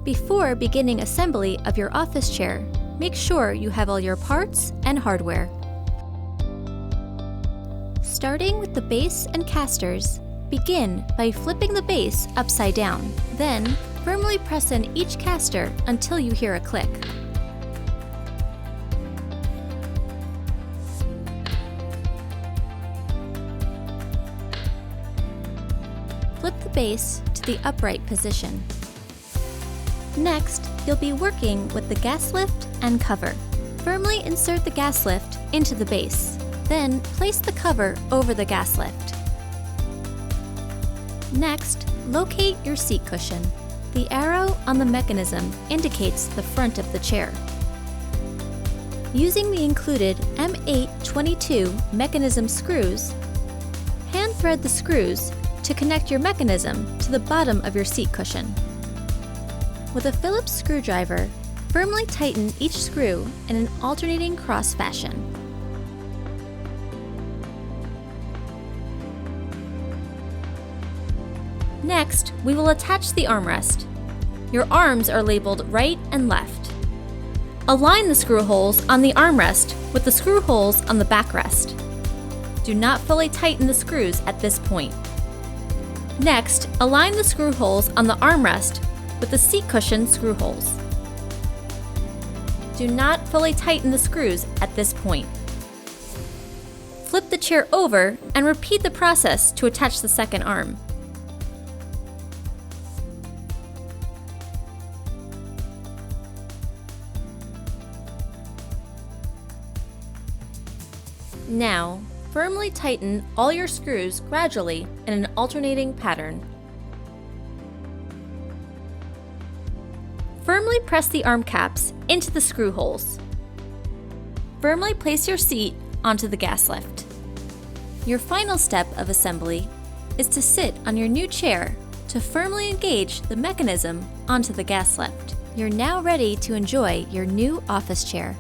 Before beginning assembly of your office chair, make sure you have all your parts and hardware. Starting with the base and casters, begin by flipping the base upside down. Then, firmly press in each caster until you hear a click. Flip the base to the upright position. Next, you'll be working with the gas lift and cover. Firmly insert the gas lift into the base. Then, place the cover over the gas lift. Next, locate your seat cushion. The arrow on the mechanism indicates the front of the chair. Using the included M822 mechanism screws, hand thread the screws to connect your mechanism to the bottom of your seat cushion. With a Phillips screwdriver, firmly tighten each screw in an alternating cross fashion. Next, we will attach the armrest. Your arms are labeled right and left. Align the screw holes on the armrest with the screw holes on the backrest. Do not fully tighten the screws at this point. Next, align the screw holes on the armrest with the seat cushion screw holes. Do not fully tighten the screws at this point. Flip the chair over and repeat the process to attach the second arm. Now, firmly tighten all your screws gradually in an alternating pattern. Firmly press the arm caps into the screw holes. Firmly place your seat onto the gas lift. Your final step of assembly is to sit on your new chair to firmly engage the mechanism onto the gas lift. You're now ready to enjoy your new office chair.